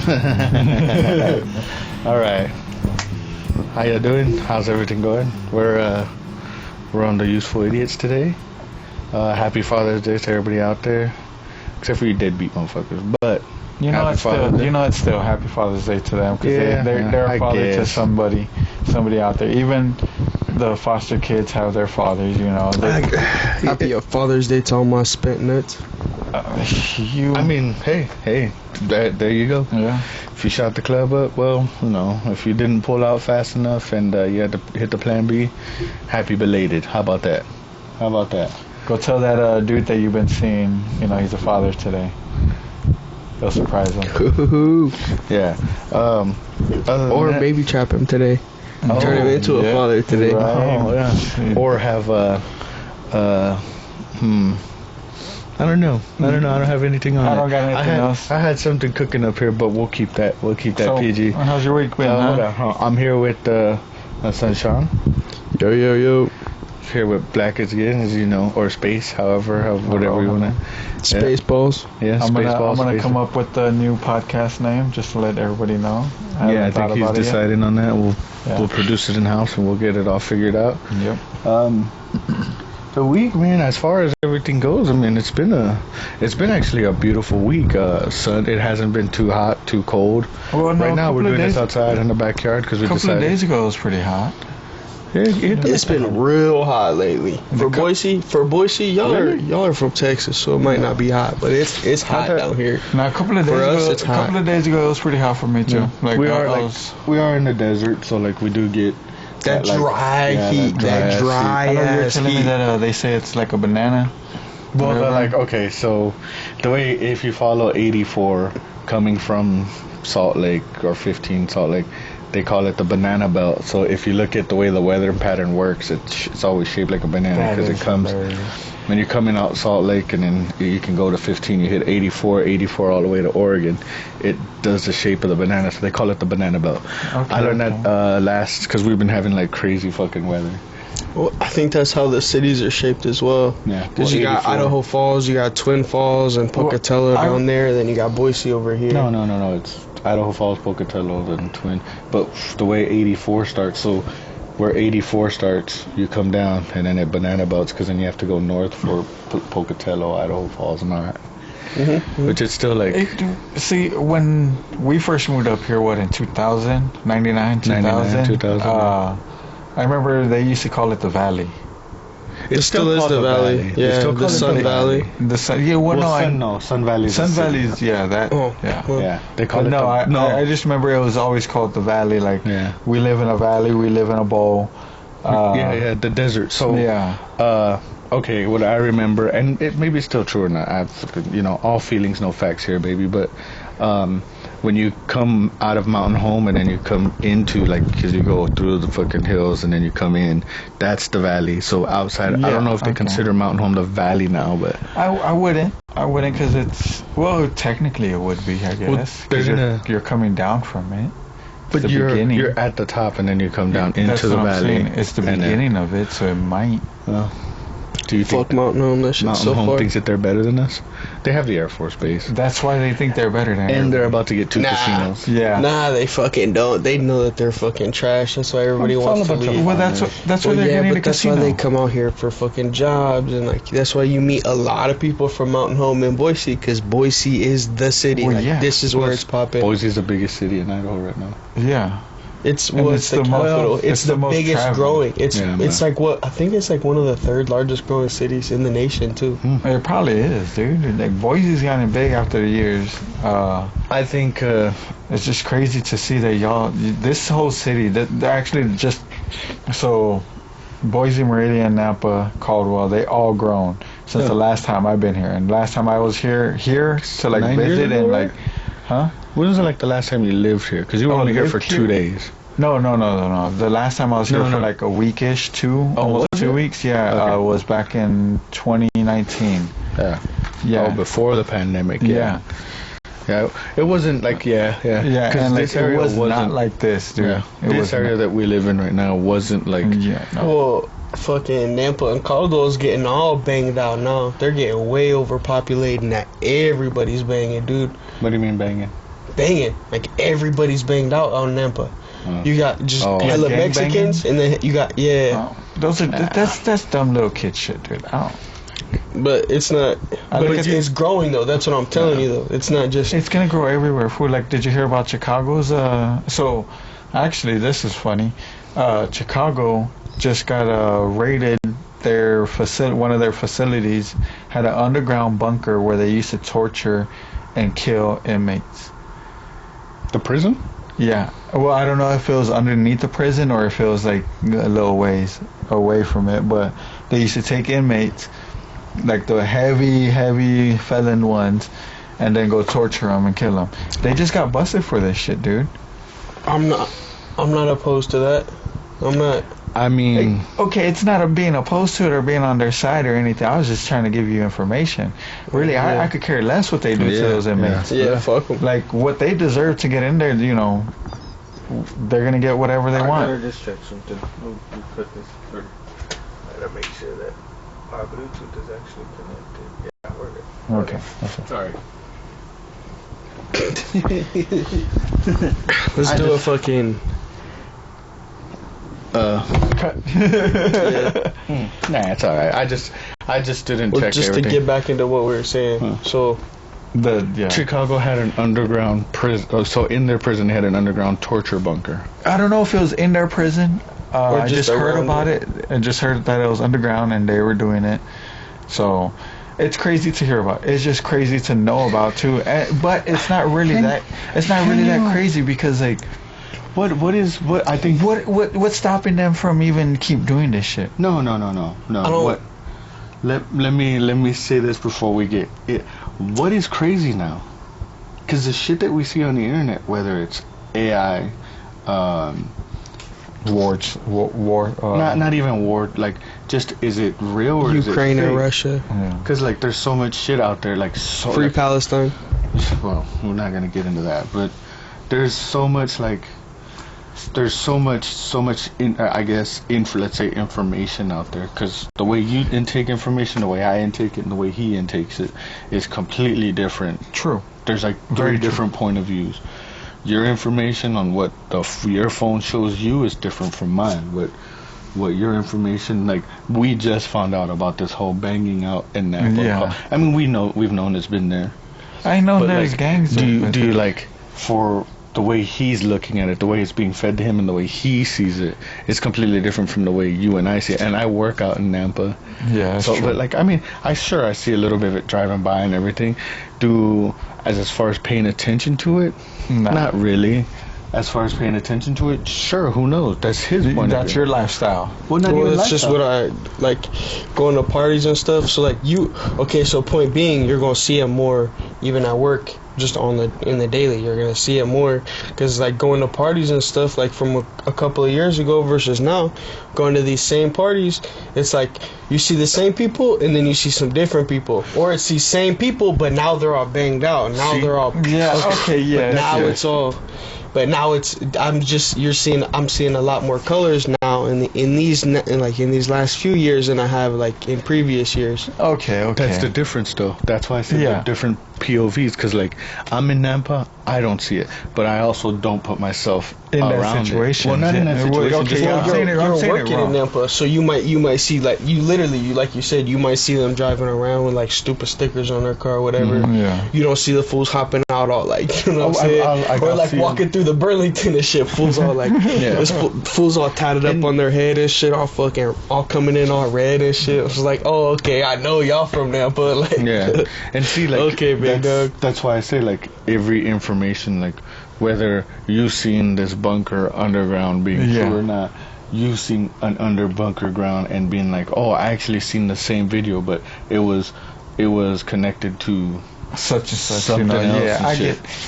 All right. How you doing? How's everything going? We're on the Useful Idiots today. Happy Father's Day to everybody out there, except for you deadbeat motherfuckers. But it's still Happy Father's Day to them because they're a father to somebody out there. Even the foster kids have their fathers. Happy Father's Day to all my spent nuts. Hey, there you go. Yeah. If you shot the club up, well, if you didn't pull out fast enough and you had to hit the plan B, happy belated. How about that? Go tell that dude that you've been seeing, he's a father today. They'll surprise him. Yeah. Or baby trap him today. Turn him into a father today. Right. Oh, yeah. Or have I don't know. I don't have anything on I don't got anything else. I had something cooking up here, but we'll keep that PG. How's your week been? I'm here with Sunshine. Yo. Here with Black is Good, as you know, or Space, whatever you want to. Spaceballs. Yeah, I'm gonna come up with a new podcast name just to let everybody know. I think he's deciding on that. We'll produce it in house and we'll get it all figured out. Yep. The week, man, as far as everything goes, it's been actually a beautiful week. It hasn't been too hot, too cold. Well, no, right now we're doing this outside in the backyard because we decided. A couple of days ago it was pretty hot. It's been real hot lately. For Boise, y'all are from Texas, so it might not be hot, but it's hot down here. Now, a couple of days ago, it was pretty hot for me too. Yeah. We are in the desert, so we do get that dry heat, that dry ass heat. You're telling me that they say it's like a banana. Well, okay, so the way if you follow 84 coming from Salt Lake or 15 Salt Lake, they call it the banana belt. So if you look at the way the weather pattern works, it's always shaped like a banana because it comes when you're coming out Salt Lake and then you can go to 15, you hit 84 all the way to Oregon. It does the shape of the banana, so they call it the banana belt. Okay, I learned that last because we've been having crazy fucking weather. Well, I think that's how the cities are shaped as well. Yeah. Because you got Idaho Falls, you got Twin Falls and Pocatello down there, then you got Boise over here. No. It's Idaho Falls, Pocatello, then Twin. But the way 84 starts, so where 84 starts, you come down, and then it banana belts, because then you have to go north for Pocatello, Idaho Falls, and all that. Mm-hmm. Which is still see, when we first moved up here, in 2000? 99, 2000? I remember they used to call it the Valley. It still is the valley. Yeah, the Sun Valley. The Sun. Yeah, Sun Valley. Sun Valley's. Yeah, that. Oh, yeah. Well, yeah. They call it. I just remember it was always called the Valley. We live in a valley. We live in a bowl. The desert. So okay, what I remember, and it may be still true or not. All feelings, no facts here, baby. But when you come out of Mountain Home and then you come into because you go through the fucking hills and then you come in, that's the valley. So outside, I don't know if they consider Mountain Home the valley now, but I wouldn't because it's technically it would be, I guess, because you're coming down from it. But you're at the top and then you come down into the valley. It's the beginning of it, so it might. Well, do you think Mountain Home? That shit's Mountain Home thinks that they're better than us? They have the Air Force Base. That's why they think they're better than us. And they're about to get 2 casinos. Yeah. Nah, they fucking don't. They know that they're fucking trash. That's why everybody wants to leave. Well, that's why they're getting a casino. That's why they come out here for fucking jobs, and that's why you meet a lot of people from Mountain Home in Boise, because Boise is the city. This is where it's popping. Boise's the biggest city in Idaho right now. Yeah. It's the capital. It's the biggest traveled. growing. It's like I think it's like one of the third largest growing cities in the nation too. It probably is, dude. Boise's gotten big after the years. I think it's just crazy to see that this whole city, that they're actually just so Boise, Meridian, Napa, Caldwell, they all grown since the last time I've been here. And last time I was here to 9 visit ago, and huh? When was it the last time you lived here? Because you were only here for 2 days. No. The last time I was here for a weekish, almost 2 weeks. Yeah, okay. Was back in 2019. Yeah. before the pandemic. Yeah. It wasn't Yeah, and this area wasn't not like this, dude. Yeah. This area that we live in right now wasn't like. Yeah. No. Well, fucking Nampa and Caldwell's getting all banged out now. They're getting way overpopulated, and that everybody's banging, dude. What do you mean banging? banging. Like everybody's banged out on Nampa. You got just hella gang Mexicans, banging? and then you got those are that's dumb little kid shit, dude. But it's not. But it's growing though. That's what I'm telling you though. It's not just. It's gonna grow everywhere. Fool. Like, did you hear about Chicago's? So, actually, this is funny. Chicago just got raided. One of their facilities had an underground bunker where they used to torture and kill inmates. The prison? Yeah. Well, I don't know if it was underneath the prison or if it was like a little ways away from it, but they used to take inmates, like the heavy felon ones, and then go torture them and kill them. They just got busted for this shit, dude. I'm not opposed to that. I'm not. I mean, okay, it's not being opposed to it or being on their side or anything. I was just trying to give you information. Really, I could care less what they do to those inmates. Yeah, fuck them. Like, what they deserve to get in there, you know, they're gonna get whatever they want. I gotta just check something. We'll put this through. I gotta make sure that our Bluetooth is actually connected. Yeah, we're good. Okay. sorry. Let's do a fucking. Cut. Nah, it's alright. I just didn't check just everything. to get back into what we were saying. So Chicago had an underground prison. So in their prison, they had an underground torture bunker. I don't know if it was in their prison. Or I just heard around about it. I just heard that it was underground and they were doing it. So it's crazy to hear about. It's just crazy to know about too. But it's not really that. It's not really that crazy because like. What's stopping them from even keep doing this shit? No. Let me say this before we get it. What is crazy now? Because the shit that we see on the internet, whether it's AI, war, not even war, like just is it real or Ukraine is it and fake? Russia. Because like there's so much shit out there, like Free Palestine. Well, we're not gonna get into that, but there's so much let's say information out there, because the way you intake information, the way I intake it, and the way he intakes it is completely different. True. There's like very different point of views. Your information on what your phone shows you is different from mine. What your information, like, we just found out about this whole banging out in that. Yeah. I mean, we've known it's been there. I know But there's like, gangs. do you like, for the way he's looking at it, the way it's being fed to him, and the way he sees it, it's completely different from the way you and I see it. And I work out in Nampa. Yeah, that's true. But like, I mean, I see a little bit of it driving by and everything. As far as paying attention to it, not really. As far as paying attention to it, sure, who knows? That's his point. That's your lifestyle. Well, not even that's just what I like, going to parties and stuff. So like so point being, you're gonna see it more even at work, just in the daily. You're gonna see it more because like going to parties and stuff, like from a couple of years ago versus now, going to these same parties, it's like you see the same people and then you see some different people, or it's these same people but now they're all banged out and now they're all yeah. But now it's all. But now I'm seeing a lot more colors now in these last few years than I have like in previous years. Okay. That's the difference, though. That's why I said they're different POVs. Because like I'm in Nampa, I don't see it, but I also don't put myself in around that situation. Well, not in that situation. Okay, you're working in Nampa, so you might see like you like you said, you might see them driving around with like stupid stickers on their car or whatever. Yeah. You don't see the fools hopping out all like, you know what I'm saying, or like walking through the Burlington and shit. Fools all like fools all tatted up on their head and shit, all coming in all red and shit. It was like, oh, okay, I know y'all from Nampa. Like, and see, like, okay, big dog. That's why I say like every information, like whether you seen this bunker underground being true or not, you seen an under bunker ground and being like, oh, I actually seen the same video, but it was connected to such and such, something else. Yeah,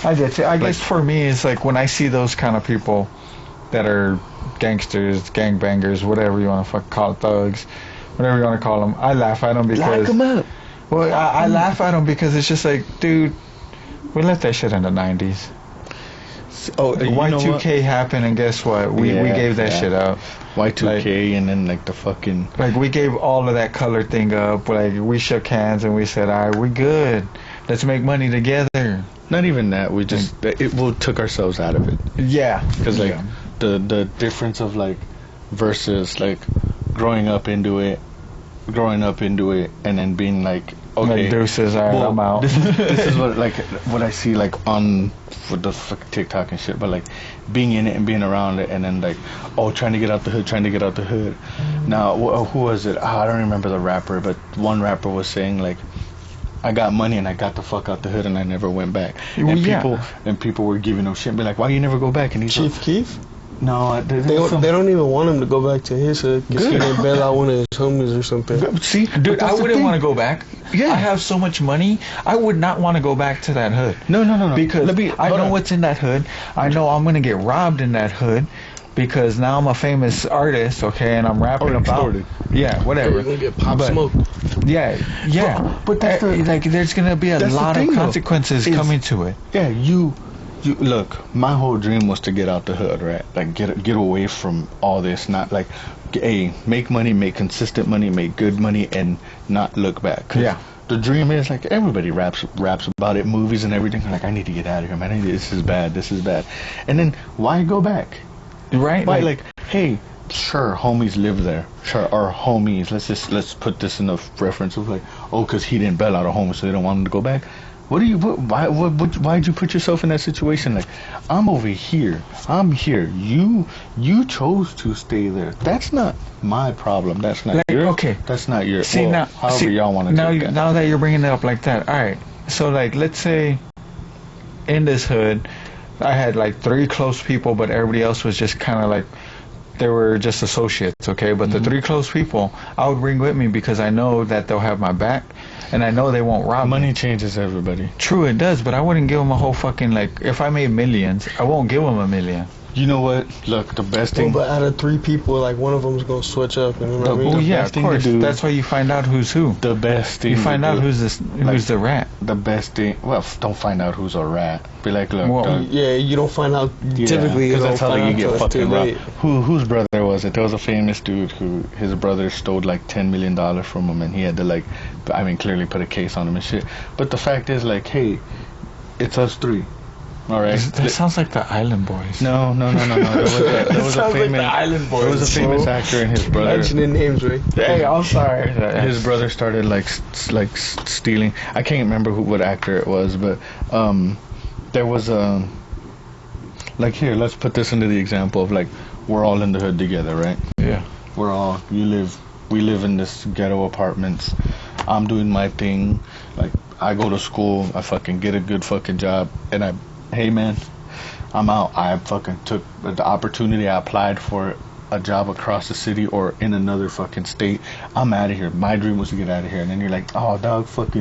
I get you. I guess for me, it's like when I see those kind of people that are gangsters, gangbangers, whatever you want to call it, thugs, whatever you want to call them, I laugh at them because. Lock them up. Well, I laugh at them because it's just like, dude, we left that shit in the 90s. Oh, Y2K happened, and guess what? We gave that shit up. Y2K, and then like the fucking, like, we gave all of that color thing up. Like, we shook hands and we said, all right, we good. Let's make money together. Not even that. We just we took ourselves out of it. Yeah, Because like the difference of like versus like growing up into it, and then being like, okay, like deuces, all right, well, I'm out. this is what I see like on for the TikTok and shit. But like being in it and being around it, and then like, oh, trying to get out the hood. Now, who was it? I don't remember the rapper, but one rapper was saying like, I got money and I got the fuck out the hood and I never went back. Well, And people were giving him shit, be like, why you never go back? And he's Chief like, Keef? no, They don't even want him to go back to his hood because he didn't bail out one of his homies or something. See, Dude, I wouldn't want to go back. Yeah. I have so much money. I would not want to go back to that hood. No. Because I hold know on. what's in that hood. I know I'm gonna get robbed in that hood because now I'm a famous artist, okay, and I'm rapping about. extorted. Yeah, whatever. You're gonna get pop But- smoke. Yeah. But that's the- like there's gonna be a that's the lot thing, of though, consequences is- coming to it. Yeah, you look. My whole dream was to get out the hood, right? Like get away from all this. Not like, hey, make money, make consistent money, make good money, and not look back. 'Cause Yeah. The dream is like everybody raps about it, movies and everything. Like I need to get out of here, man. This is bad. And then why go back? Right? Why like, hey, sure, homies live there. Sure, our homies. Let's put this in a reference of like, oh, because he didn't bail out a homie, so they don't want him to go back. Why'd you put yourself in that situation? Like, I'm over here. I'm here. You chose to stay there. That's not my problem. That's not Like, your. okay. That's not your. See well, now, however y'all want to now, take that. now that you're bringing it up like that, all right. So like, let's say in this hood, I had like 3 close people, but everybody else was just kind of like they were just associates, okay? But the 3 close people, I would bring with me because I know that they'll have my back, and I know they won't rob me. Money changes everybody. True, it does, but I wouldn't give them a whole fucking like. If I made millions, I won't give them $1 million. You know what? Look, the best Well, thing. but out of 3 people, like one of them's gonna switch up. You know what I mean? Oh yeah, best of thing to course. do- That's why you find out who's who. The best thing. You find to out do- who's the rat. The best thing. Well, don't find out who's a rat. Be like, look, Well, dog, Yeah, you don't find out. Typically, you because don't that's how find you out get till it's too fucking robbed. late. Whose brother was it? There was a famous dude who his brother stole like $10 million from him, and he had to like, I mean, clearly put a case on him and shit. But the fact is, like, hey, it's us 3. All right. That sounds like the Island Boys. No. There was a Sounds like famous. the Island There was a Boys, famous bro. actor and his brother. Mentioning names, right? Hey, I'm sorry. His brother started like stealing. I can't remember what actor it was, but there was a like, here, let's put this into the example of like we're all in the hood together, right? Yeah. We live in this ghetto apartments. I'm doing my thing. Like, I go to school, I fucking get a good fucking job, and hey man, I'm out. I fucking took the opportunity. I applied for a job across the city or in another fucking state. I'm out of here. My dream was to get out of here. And then you're like, oh, dog, fuck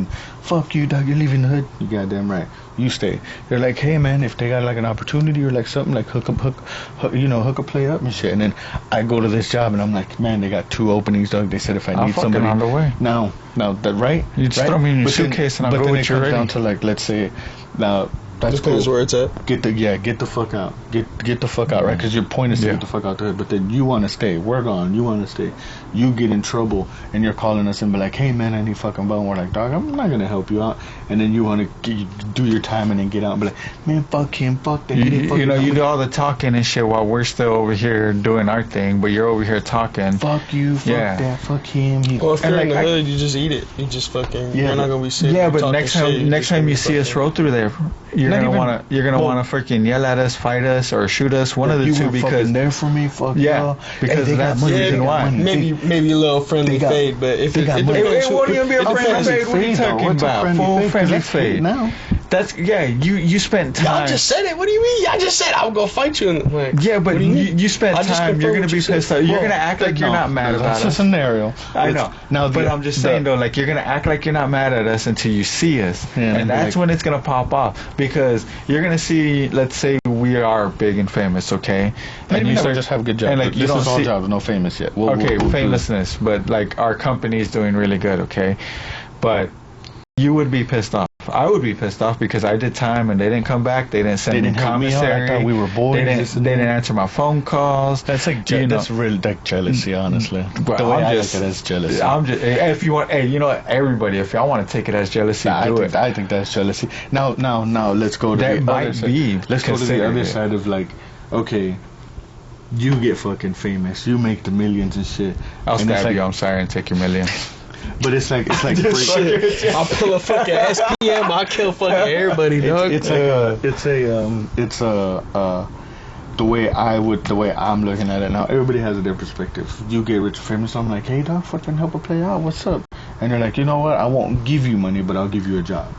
you, dog. You're leaving the hood. You goddamn right. You stay. They're like, hey, man, if they got like an opportunity or like something, like hook a play up and shit. And then I go to this job and I'm like, man, they got 2 openings, dog. They said if I I'm need fucking somebody. on the way. Now, that right? You just right? throw me in your But then- suitcase and I'll but go then with it you comes ready. down to like, let's say, now that's Depends cool. where it's at. Get the fuck out. Get the fuck out, right? Because your point is to Yeah. get the fuck out the hood. But then you want to stay. We're gone. You want to stay. You get in trouble, and you're calling us and be like, "Hey man, I need fucking bone." We're like, "Dog, I'm not gonna help you out." And then you want to do your time and then get out and be like, "Man, fuck him, fuck that." He didn't fucking You help do all the talking and shit while we're still over here doing our thing, but you're over here talking. fuck you, fuck Yeah. that, fuck him. He, Well, if And you're in like, the hood, you just eat it. You just fucking. Yeah, You're not gonna be sitting. Yeah, but talking next shit. time, You're next just time gonna you be see us fucking- roll through there, you're Not gonna even- wanna well- freaking yell at us, fight us, or shoot us. One of the you two, were because fucking there for me, fuck Yeah, y'all. because they got that's money, the they reason got why. money. Maybe a little friendly They got- fade, but if they it got money. depends It who- won't even be a it friendly depends. fade. What are you Fade, though. talking What's a about? friendly Full fade? 'Cause friendly that's fade fade. now. That's you spent Y'all time. just said it. What do you mean? Y'all just said I'll go fight you. And like, Yeah, but what do you mean? you spent I just time. You're confirmed gonna what be you said. pissed off. You're Well, gonna act like you're no, not mad about that's a us. scenario. I know. Now, But I'm just saying though, like you're gonna act like you're not mad at us until you see us, Yeah, and that's like- when it's gonna pop off because you're gonna see. Let's say we are big and famous, okay? Maybe you never start- just have good jobs. and, like, This you don't is all see- jobs, no famous yet. Okay, we'll do famousness, but like our company is doing really good, okay? But you would be pissed off. I would be pissed off because I did time and they didn't come back. They didn't send They me didn't help me out. commissary. I thought we were boys. They didn't answer my phone calls. That's like You know. that's real like jealousy, honestly. But The way I'm I just- look at it as jealousy. I'm just, if you want, hey, you know what, everybody, if y'all want to take it as jealousy, Nah, do it. I think that's jealousy. Now, let's go to That the might other side. be Let's go to the other considered. side of like, okay, you get fucking famous, you make the millions and shit. I'll and it's stab like, you. I'm sorry, and take your million. But it's like Shit. I'll pull a fucking SPM. I'll kill fucking everybody, dog. it's the way I'm looking at it now. Everybody has a different perspective. You get rich or famous, I'm like, hey dog, fucking help it play out. What's up? And they're like, you know what? I won't give you money, but I'll give you a job.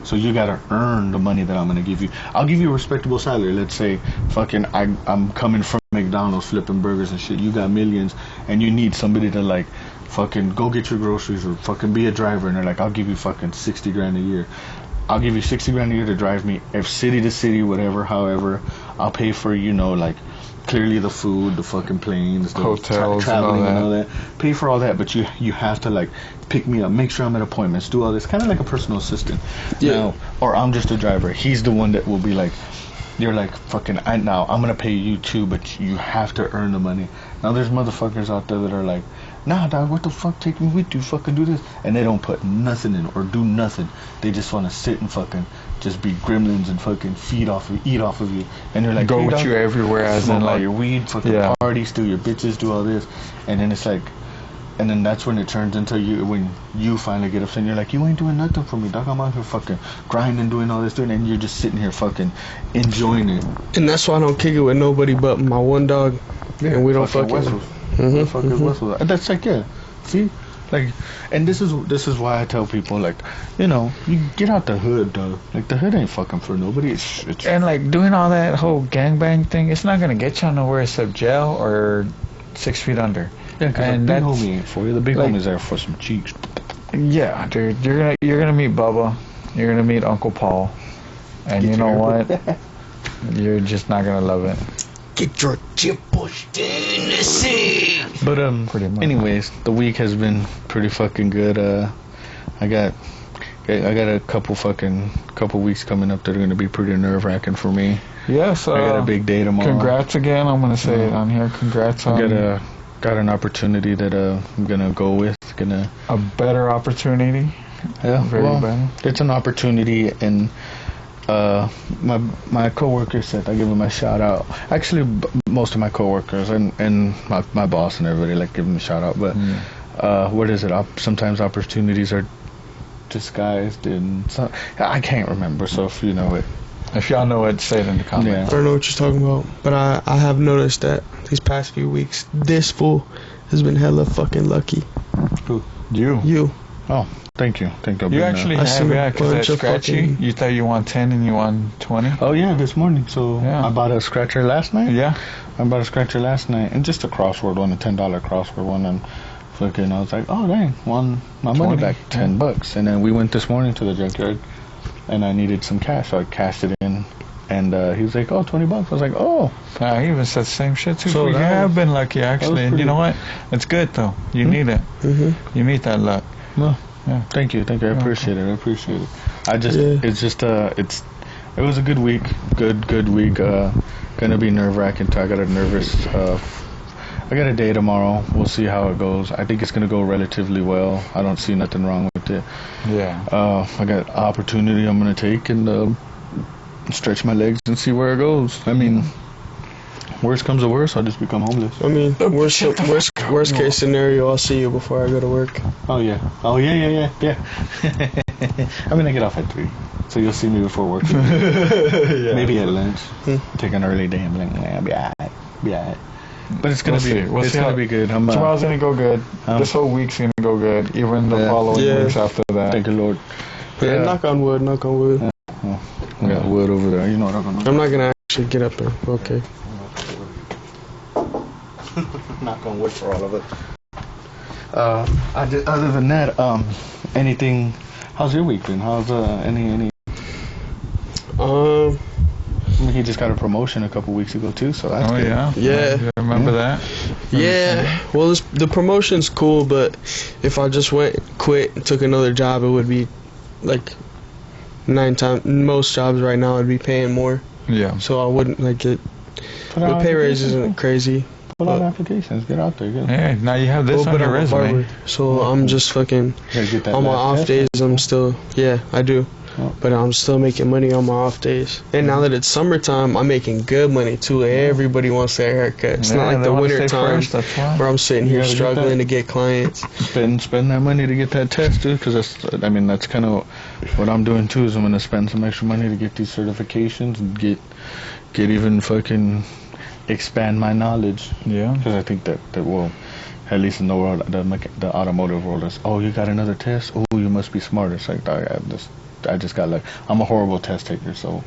So you gotta earn the money that I'm gonna give you. I'll give you a respectable salary. Let's say, fucking, I'm coming from McDonald's flipping burgers and shit. You got millions, and you need somebody to like, fucking go get your groceries or fucking be a driver. And they're like, I'll give you fucking 60 grand a year. I'll give you 60 grand a year to drive me if city to city, whatever, however. I'll pay for, like, clearly the food, the fucking planes, the Hotels traveling and all that. Pay for all that, but you have to, like, pick me up, make sure I'm at appointments, do all this. Kind of like a personal assistant. Yeah. Now, or I'm just a driver. He's the one that will be like, you're like, fucking, I'm going to pay you too, but you have to earn the money. Now, there's motherfuckers out there that are like, nah, dog, what the fuck, take me with you, fucking do this. And they don't put nothing in or do nothing. They just want to sit and fucking just be gremlins and fucking eat off of you. And they're like, Go hey, with dog, you everywhere, as smoke in all like, your weed, fucking yeah. party, steal your bitches, do all this. And then it's like, and then that's when it turns into when you finally get upset and you're like, you ain't doing nothing for me, dog. I'm out here fucking grinding, doing all this, and you're just sitting here fucking enjoying it. And that's why I don't kick it with nobody but my one dog. And we don't fucking. Whistles. Fucking whistles. That's like, yeah. See? Like, and this is why I tell people, like, you get out the hood, dog. Like, the hood ain't fucking for nobody. It's and like doing all that whole gangbang thing, it's not gonna get you nowhere except jail or 6 feet under. yeah, because the and big that's- homie ain't for you. The big like- homie's there for some cheeks. Yeah, dude, you're gonna meet Bubba, you're gonna meet Uncle Paul, and you know what? You're just not gonna love it. Get your chip pushed in the sea. But Pretty much. anyways, the week has been pretty fucking good. I got a couple weeks coming up that are gonna be pretty nerve wracking for me. Yes, I got a big day tomorrow. Congrats again. I'm gonna say it on here. Congrats on Got an opportunity that I'm gonna go with. a better opportunity. Yeah, Very better. It's an opportunity, and my coworker said I give him a shout out. Actually, most of my coworkers and my boss and everybody like give him a shout out. But what is it? Sometimes opportunities are disguised in. I can't remember. So if you know it, If y'all know it, say it in the comments. I don't know what you're talking about, but I have noticed that these past few weeks, this fool has been hella fucking lucky. You Oh, thank you. You actually I have, seen a yeah, because bunch that of scratchy, fucking- you thought you won 10 and you won 20? Oh yeah, this morning. So Yeah. I bought a scratcher last night. Yeah. I bought a scratcher last night, and just a crossword one, a $10 crossword one, and fucking I was like, oh dang, won my money 20, back, $10. And then we went this morning to the junkyard, and I needed some cash, so I cashed it in, and he was like, oh, $20. I was like, oh, He even said the same shit too. So You that have was- been lucky, actually. And you pretty- know what? It's good, though. You need it. Mm-hmm. You need that luck. well, Yeah. thank you. I appreciate it. I just, Yeah. it's just, it was a good week, good week. Gonna be nerve wracking. I got a nervous. I got a day tomorrow. We'll see how it goes. I think it's gonna go relatively well. I don't see nothing wrong with it. Yeah. I got opportunity I'm gonna take and stretch my legs and see where it goes. I mean, worst comes to worst, I'll just become homeless. I mean, worst case scenario, I'll see you before I go to work. Oh yeah. Yeah. I'm gonna get off at 3, so you'll see me before work. Yeah. Maybe at lunch. Take an early day and be like, nah, be alright. But it's gonna We'll see how- be good. I'm Tomorrow's going to go good. This whole week's going to go good. Even the Yeah. following Yeah. weeks after that. thank you, Lord. Yeah, knock on wood. I got wood over there. You know what I'm gonna I'm not gonna actually get up there. Okay. knock on wood for all of it. Other than that, anything? How's your week been? How's any? I mean, he just got a promotion a couple weeks ago too, so that's Oh, good. yeah? Yeah. You remember that? Yeah. Well, the promotion's cool, but if I just quit, and took another job, it would be like most jobs right now would be paying more. Yeah. So I wouldn't like it. The pay raise isn't crazy. Pull out applications. Get out there. Yeah. Now you have this on but your I'm a resume. barber, so I'm just fucking Gotta get that on my last off test. days. I'm still I do. Oh. But I'm still making money on my off days. And now that it's summertime, I'm making good money too. Everybody wants their haircut. It's not like they the wanna winter stay time fresh, that's why. where I'm sitting You here gotta get struggling that. to get clients. Spend that money to get that test, dude. Because that's kind of what I'm doing too. Is I'm gonna spend some extra money to get these certifications and get even fucking expand my knowledge. Yeah. Because I think that will, at least in the world, the automotive world is, oh, you got another test? Oh, you must be smart. It's like, dog, I just got I'm a horrible test taker, so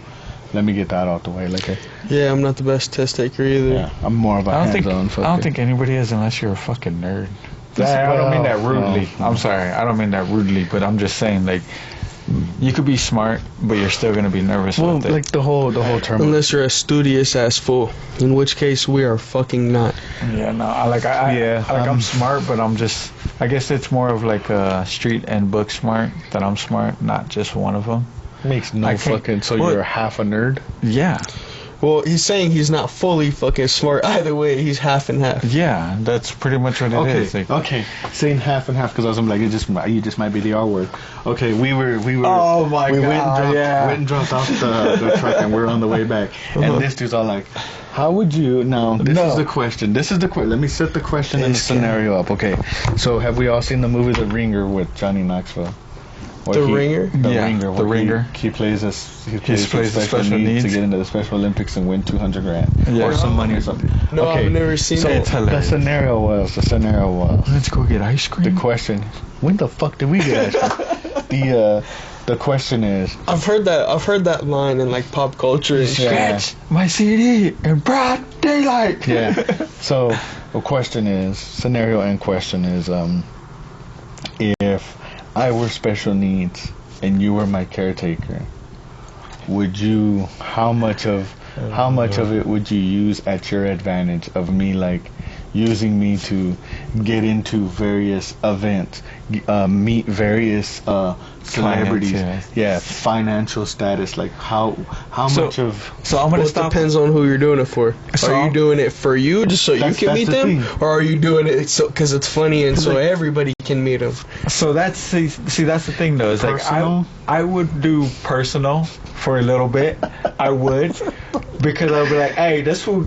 let me get that out the way. Like, Yeah, I'm not the best test taker either. yeah, I'm more of a hands-on fucker. I don't think anybody is unless you're a fucking nerd. That's- I don't mean that well, rudely. no. I'm sorry. I don't mean that rudely, but I'm just saying, like, you could be smart, but you're still gonna be nervous Well, with it. like the whole term. Unless you're a studious ass fool, in which case we are fucking not. Yeah, no. I'm smart, but I'm just. I guess it's more of like a street and book smart that I'm smart, not just one of them. Makes no I think- fucking. So well- you're half a nerd. Yeah, Well, he's saying he's not fully fucking smart either way. He's half and half. yeah. That's pretty much what it is. Like, Okay. Saying half and half because I was like, you just might be the R word. Okay, we were. Oh my we God, went and dropped off the truck and we're on the way back. And this dude's all like, "How would you?" Now this is the question. Let me set the question and the scenario up. Okay. So have we all seen the movie The Ringer with Johnny Knoxville? Where The Ringer? The Yeah, Ringer. The where Ringer. He plays plays the special needs. to get into the Special Olympics and win $200,000 Yeah. or some money or something. No, okay. I've never seen So it. It's hilarious. the scenario was let's go get ice cream. the question. When the fuck did we get ice cream? The question is. I've heard that line in like pop culture and shit. Yeah. My CD in broad daylight. Yeah. So the question is, scenario and question is, if I were special needs and you were my caretaker, would you? How much of it would you use at your advantage of me, like using me to get into various events, meet various celebrities, Clients, financial status, like how So- much of So I'm gonna Well, it stop. depends on who you're doing it for. So- Are you doing it for you just so you That's- can that's meet the them, thing. or are you doing it so because it's funny and so everybody can meet them? So that's see that's the thing though. It's Personal? like I would do personal for a little bit. I would because I'd be like, hey, this will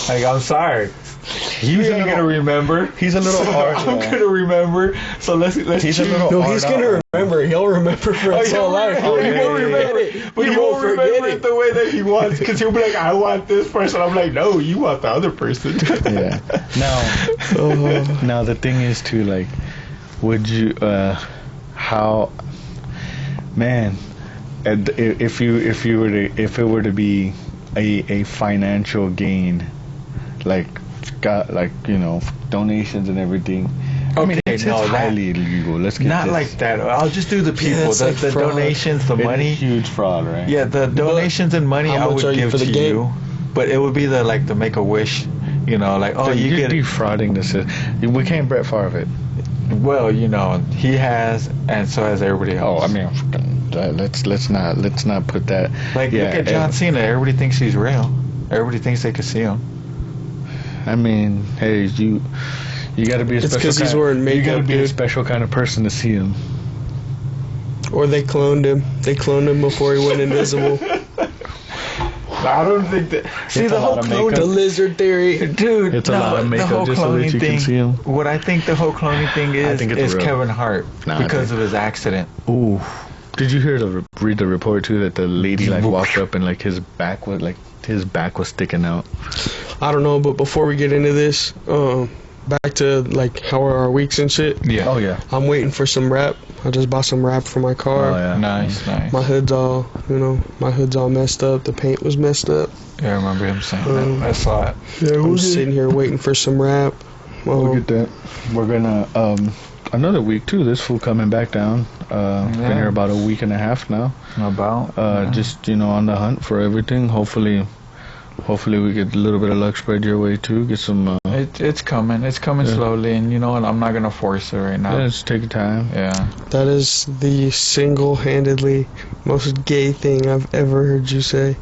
like I'm sorry. He's not gonna remember. He's a little hard. I'm gonna remember. So let's He's a choose. little No, hard he's out. gonna remember. He'll remember for his whole life. He won't yeah, remember it, it, but he won't remember it the way that he wants. Because he'll be like, I want this person. I'm like, no, you want the other person. Yeah. Now the thing is too, like, would you how man if it were to be a financial gain, like got like donations and everything. I mean, Okay, it's no, that- highly illegal. Let's get Not this. like that. I'll just do the people. it's the like the fraud. donations, the It's money. huge fraud, right? Yeah, the donations and money how I much would are you give for the to game? you. But it would be the Make-A-Wish, like, oh, you you're get defrauding the system. We can't Brett Favre it. well, he has, and so has everybody Oh, else. I mean, let's not put that. Like, look at John Cena. Everybody thinks he's real. Everybody thinks they can see him. I mean, hey, you got to be a It's special 'cause he's kind. wearing You makeup, got to be a dude. special kind of person to see him. Or they cloned him. They cloned him before he went invisible. I don't think that. See, It's the a whole lot of cloning, makeup. The lizard theory. dude. It's a lot of makeup the whole just so that cloning you can thing. see him. What I think the whole cloning thing is think it's real. Kevin Hart Nah, I because think- of his accident. Ooh. Did you read the report too that the lady walked up and his back was sticking out? I don't know, but before we get into this, back to how are our weeks and shit. Yeah. Oh yeah. I'm waiting for some wrap. I just bought some wrap for my car. Oh yeah. Nice. My hood's all, messed up. The paint was messed up. Yeah, I remember him saying that. I saw it. I'm sitting here waiting for some wrap. We'll get that. We're gonna another week too. This fool coming back down. Been here about a week and a half now. Just on the hunt for everything. Hopefully we get a little bit of luck spread your way too. Get some. Yeah, It's coming. It's coming Yeah. slowly, and you know what? I'm not gonna force it right now. Yeah, just take your time. Yeah. That is the single-handedly most gay thing I've ever heard you say.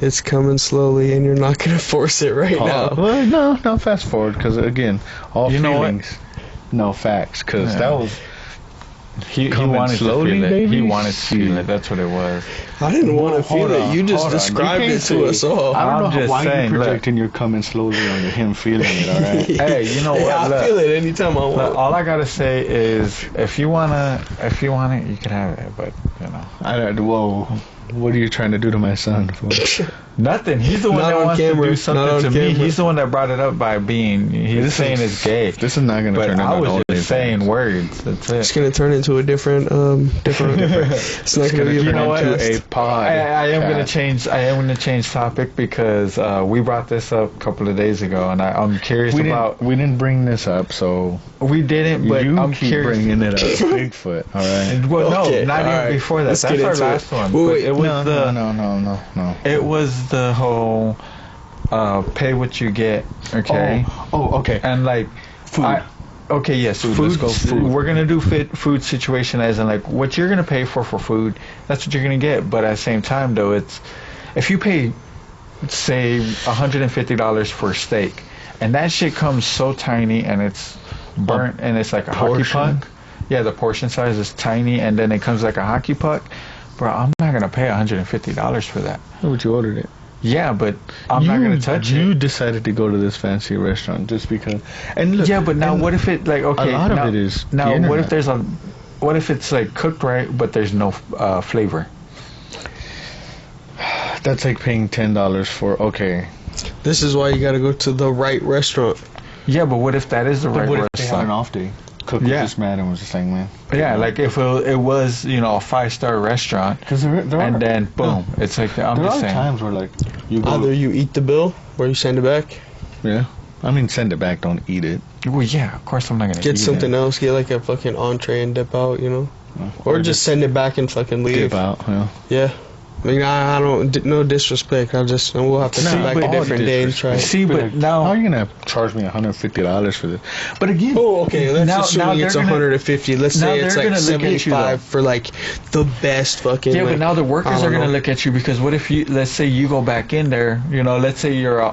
It's coming slowly, and you're not gonna force it right now. Well, no, fast forward, because again, all You know what? feelings, no facts, because Yeah. that was He coming wanted slowly, to feel it. baby? He wanted to feel it. That's what it was. I didn't want to Hold feel it. on, You just hold on. described You it can't to us all. I I'm don't know just why saying, you're look. projecting you're coming slowly on him feeling it, all right? Hey, you know what? Yeah, I Look. feel it anytime I Look, want. all I gotta say is, if you want it, you can have it. But you know, Whoa, what are you trying to do to my son? nothing. He's the one Not that on wants camera. to do Not something on to me. camera. He's the one that brought it up by being. He's This saying is- it's gay. This is not going to But turn into I was an just saying OnlyFans. words. That's It's it. gonna turn into a different. It's not It's gonna going be to a turn know what? into podcast. a pod. I am gonna cast. change. I am gonna change topic because we brought this up a couple of days ago, and I'm curious We about. didn't, we didn't bring this up, so We didn't, but you I'm keep curious. bringing it up. Bigfoot, all right? Well, Okay, no, not even alright. before that. Let's That's get our into last it. one. Wait, But wait. it was No. It was the whole pay what you get, okay? Oh, okay. And like Food. okay, yes, Food, food. let's go food. We're gonna do food situation as in like what you're gonna pay for food. That's what you're gonna get. But at the same time, though, it's if you pay say $150 for a steak, and that shit comes so tiny and it's burnt and it's like a hockey Portion? puck. Yeah, the portion size is tiny, and then it comes like a hockey puck. Bro, I'm not gonna pay $150 for that. What you ordered it? Yeah, but I'm not gonna touch You it. decided to go to this fancy restaurant just because. And look, Yeah, but now and what if it like okay? a lot now, of it is the now. What internet. if there's a? What if it's like cooked right, but there's no flavor? That's like paying $10 for okay. This is why you gotta go to the right restaurant. Yeah, but what if that is the right What if they had an restaurant? off day? Cook Yeah. was just mad and was just like, man. Yeah, like if it was a 5-star restaurant, Because there are, and then boom, it's like I'm there just are saying. times where like you go. Either you eat the bill or you send it back. Yeah. I mean, send it back. Don't eat it. Well, yeah, of course I'm not gonna Get eat something it. else. Get like a fucking entree and dip out. Or just send it back and fucking leave. dip out. Yeah. Yeah. I mean, I don't. No disrespect. We'll have to No, come back but a all different day and try. See, but Like, now how are you gonna charge me $150 for this? But again, Oh, okay. Let's Now- assuming now it's they're gonna- 150. Let's now say it's they're like gonna look at you, 75 for like the best fucking. yeah, like, but now the I workers don't are gonna know. look at you because what if you, let's say you go back in there, let's say you're,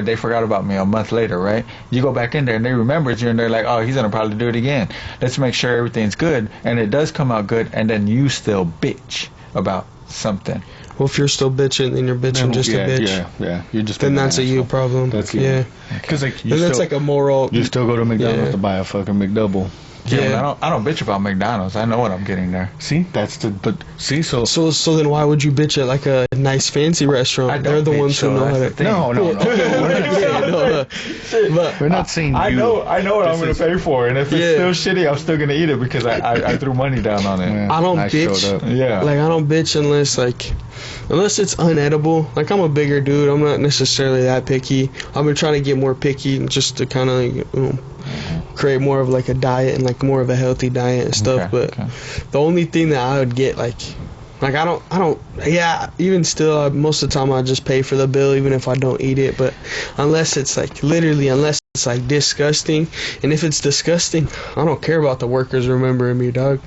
they forgot about me a month later, right? You go back in there and they remembered you and they're like, oh, he's gonna probably do it again. Let's make sure everything's good, and it does come out good, and then you still bitch about something. Well, if you're still bitching, then you're bitching just yeah, a bitch. Yeah. You're just. Then being an that's a you asshole. problem. That's yeah. Because like you And that's still, like a moral. you still go to McDonald's Yeah. to buy a fucking McDouble. Yeah, Yeah. but I don't bitch about McDonald's. I know what I'm getting there. See, that's the. But see, so So then why would you bitch at like a nice fancy restaurant? I don't They're the bitch, ones who so know how that's to. the thing. no. But We're not saying you. I know what I'm This gonna pay for, and if Yeah. it's still shitty, I'm still gonna eat it because I threw money down on it. Yeah, I don't showed bitch. up. Yeah. like I don't bitch unless it's unedible. Like I'm a bigger dude. I'm not necessarily that picky. I've been trying to get more picky just to kind of create more of like a diet and like more of a healthy diet and stuff. Okay, But okay. the only thing that I would get like I don't. Yeah, even still, most of the time I just pay for the bill even if I don't eat it. But unless it's like literally, unless it's like disgusting, and if it's disgusting, I don't care about the workers remembering me, dog.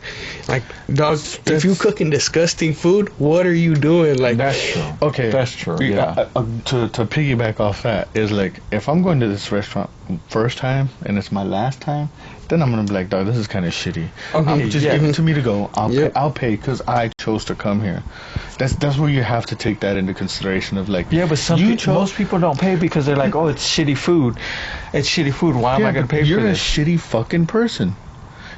Like, dog, if you cooking disgusting food, what are you doing? Like, That's true. Okay, That's true, yeah. To piggyback off that is like if I'm going to this restaurant first time and it's my last time, then I'm gonna be like, dog, this is kind of shitty. Okay, Just yeah. give it to me to go. Yep. I'll pay because I chose to come here. That's where you have to take that into consideration of like. Yeah, but most people don't pay because they're like, oh, it's shitty food. It's shitty food. Why am I going to pay you're for a this? shitty fucking person.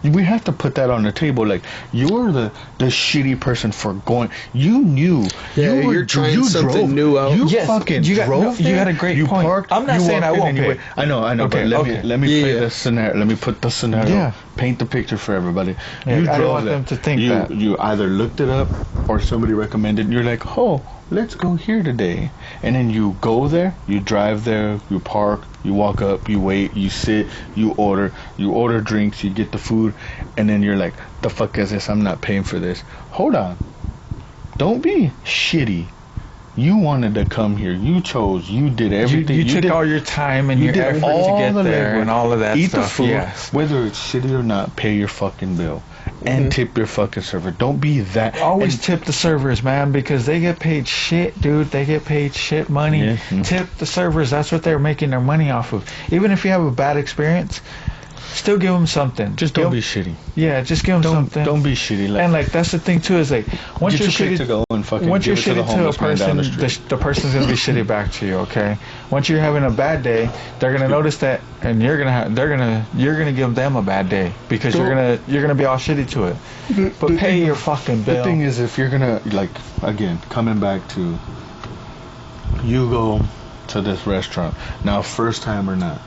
We have to put that on the table. Like you're the shitty person for going. You knew. Yeah, you're trying something new out. You Yes, fucking you got- drove. no, you there, had a great you point. Parked, I'm not you saying I walked in won't and you pay. went- I know. Okay, But okay. let me Yeah, play yeah. the scenario. Let me put the scenario. Yeah. Paint the picture for everybody. Yeah, You I don't drove want there. them to think you, that. You either looked it up or somebody recommended. You're like, oh, let's go here today. And then you go there. You drive there. You park. You walk up. You wait. You sit. You order. You order drinks. You get the food. And then you're like, the fuck is this? I'm not paying for this. Hold on. Don't be shitty. You wanted to come here. You chose. You did everything. You took did, all your time and your did effort all to get the there legwork. and all of that Eat stuff. the food, Yes. whether it's shitty or not. Pay your fucking bill and tip your fucking server. Don't be that. Always and, tip the servers, man, because they get paid shit, dude. They get paid shit money. Yeah. Tip the servers. That's what they're making their money off of. Even if you have a bad experience, still give them something. Just don't be shitty. Yeah, just give them something. Don't be shitty. Like, and like that's the thing too is like once you're shitty to go and fucking once you're give it to the shitty to a homeless man down person, the street. the person's gonna be shitty back to you. Okay. Once you're having a bad day, they're gonna notice that, and you're gonna give them a bad day because you're gonna be all shitty to it. But pay your fucking bill. The thing is, if you're gonna like again coming back to, you go to this restaurant now, first time or not.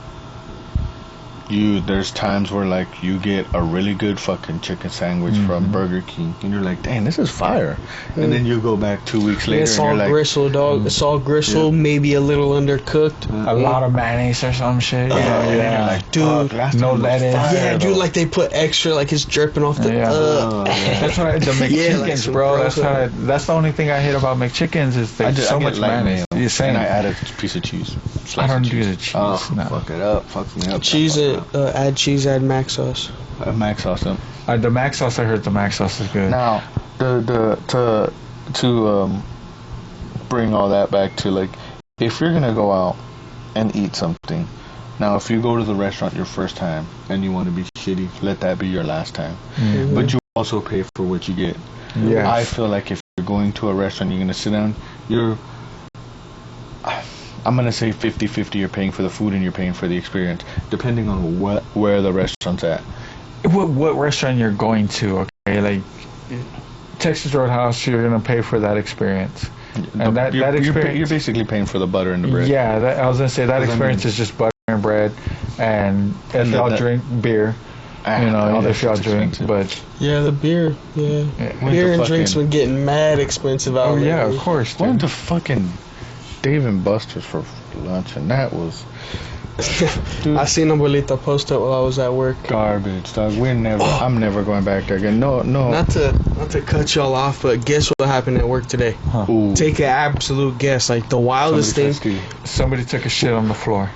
There's times where like you get a really good fucking chicken sandwich from Burger King and you're like, dang, this is fire. And then you go back 2 weeks later It's and all you're like, gristle, dog. It's all gristle, maybe a little undercooked. a lot of mayonnaise or some shit. and then you're like, Dude, fuck, last no time was lettuce. fire, Yeah, though. dude, like they put extra, like it's dripping off the. Yeah. Yeah. That's what the McChickens, like some bro. gross That's the only thing I hate about McChickens is there's so I much get light mayonnaise. mayo, You're saying and I add a piece of cheese. I don't do cheese. the cheese. Oh, no. fuck it up. Fuck me up. Cheese Fuck it, add cheese, add mac sauce. Mac sauce. The mac sauce, I heard the mac sauce is good. Now, to bring all that back to like, if you're gonna go out and eat something, now if you go to the restaurant your first time and you want to be shitty, let that be your last time. Mm-hmm. But you also pay for what you get. Yes. I feel like if you're going to a restaurant, you're gonna sit down. I'm gonna say 50-50. You're paying for the food and you're paying for the experience, depending on where the restaurant's at. What restaurant you're going to? Okay, like Texas Roadhouse, you're gonna pay for that experience, and that experience you're basically paying for the butter and the bread. Yeah, I was gonna say that experience is just butter and bread, and if y'all drink beer, if y'all drink, but Yeah, the beer. Yeah, beer and drinks been getting mad expensive out oh yeah, lately. of course. Dude. Went to fucking Dave and Buster's for lunch, and that was I seen Abuelita post up while I was at work. garbage, dog. I'm never going back there again. No. Not to cut y'all off, but guess what happened at work today? Ooh. Take an absolute guess. Like the wildest Somebody thing. tried to steal. Somebody took a shit on the floor.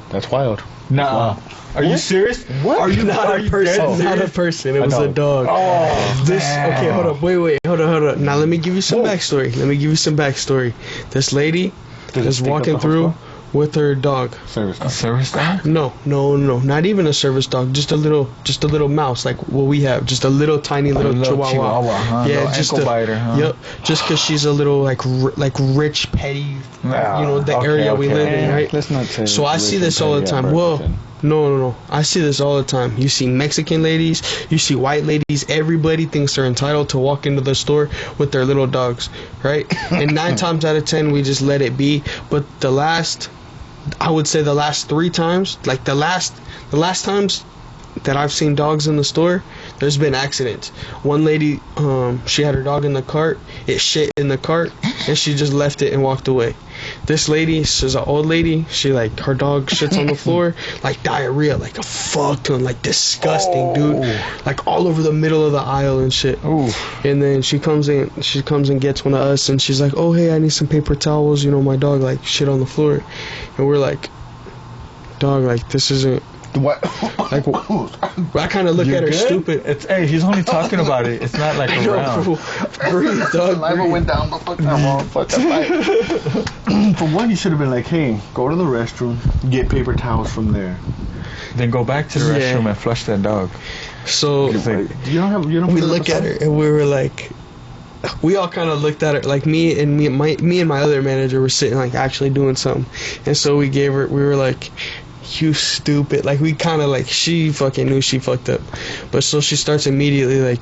That's wild. Nuh-uh. Are you serious? What? Are you not a person? Not a person. It was a dog. Oh, Okay, hold up. Wait. Hold up. Now let me give you some backstory. This lady Did it is stink up walking the through house with her dog. Service A dog. service dog? No, not even a service dog. Just a little mouse, like what we have. Just a little tiny little chihuahua. huh? Yeah, Little just ankle biter, huh? Yep. Just because she's a little like rich, petty, the area we live in, right? Let's not say. So I see this all the time. Well, no. I see this all the time. You see Mexican ladies, you see white ladies. Everybody thinks they're entitled to walk into the store with their little dogs, right? And 9 times out of 10, we just let it be. But I would say the last 3 times, like the last times that I've seen dogs in the store, there's been accidents. One lady, she had her dog in the cart, it shit in the cart, and she just left it and walked away. This lady, she's an old lady, her dog shits on the floor, like diarrhea, like a fuck ton, like disgusting, dude. Like all over the middle of the aisle and shit. Ooh. And then she comes and gets one of us, and she's like, oh, hey, I need some paper towels, my dog, like, shit on the floor. And we're like, dog, like, this isn't, What? like, I kind of look at her good? stupid. Hey, he's only talking about it. It's not like I know, around. bro. Breathe, dog, Saliva breathe. went down the fucking wall. Fuck that fight. For one, you should have been like, hey, go to the restroom, get paper towels from there. Then go back to the Yeah. restroom and flush that dog. So It's like, You don't we put look paper at her towels? and we were like, we all kind of looked at her, like me and my other manager were sitting like actually doing something, and so we were like, you stupid, like we kind of like, she fucking knew she fucked up, but so she starts immediately like,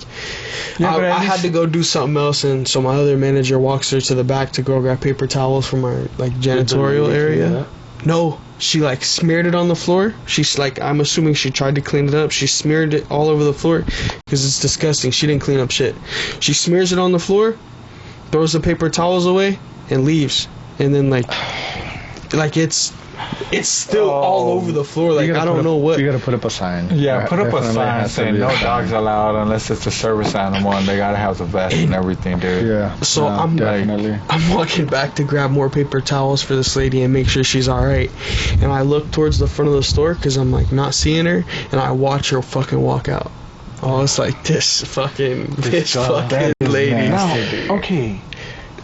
Yeah, but at I least- had to go do something else, and so my other manager walks her to the back to go grab paper towels from our like janitorial area. No, she like smeared it on the floor. She's like, I'm assuming she tried to clean it up. She smeared it all over the floor because it's disgusting. She didn't clean up shit. She smears it on the floor, throws the paper towels away, and leaves. And then like Like it's still all over the floor. Like I don't know what. You gotta put up a sign. Yeah, put up a Definitely sign has to saying be a no sign. dogs allowed unless it's a service animal, and they gotta have the vest and everything, dude. Yeah. So no, I'm definitely. I'm walking back to grab more paper towels for this lady and make sure she's all right. And I look towards the front of the store because I'm like not seeing her, and I watch her fucking walk out. Oh, it's like this fucking lady. Now, okay,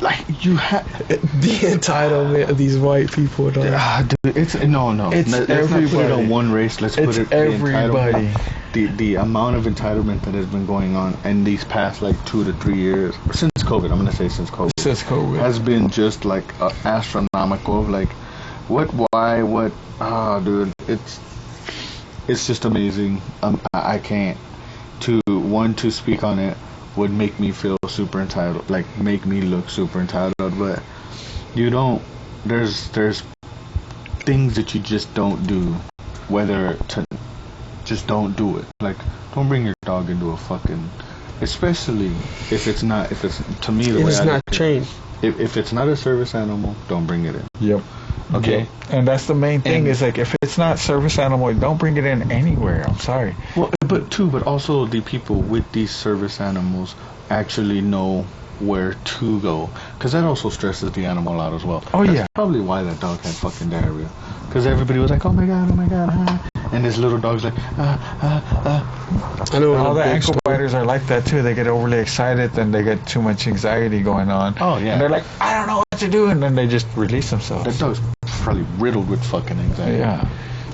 like you have The entitlement of these white people. Dog. dude, it's no. It's Let's not put it everybody. on one race. Let's put It's it everybody. The amount of entitlement that has been going on in these past like 2 to 3 years since COVID. I'm gonna say since COVID. Since COVID. Has been just like astronomical. Like what? Why? What? Dude, it's just amazing. I can't to speak on it would make me feel super entitled, like make me look super entitled, but you don't. There's things that you just don't do, whether to just don't do it. Like don't bring your dog into a fucking, especially if it's to me the way It's I not look at it, trained. if it's not a service animal, don't bring it in. Yep. Okay. Yep. And that's the main thing And- is like if it's not service animal, don't bring it in anywhere. I'm sorry. Well, but also the people with these service animals actually know where to go, because that also stresses the animal out as well. Oh, That's yeah. probably why that dog had fucking diarrhea, because everybody was like, oh my god, and this little dog's like, I know All the big ankle biters are like that too. They get overly excited, then they get too much anxiety going on. Oh, yeah. And they're like, I don't know what to do, and then they just release that themselves. dog's probably riddled with fucking anxiety. Yeah.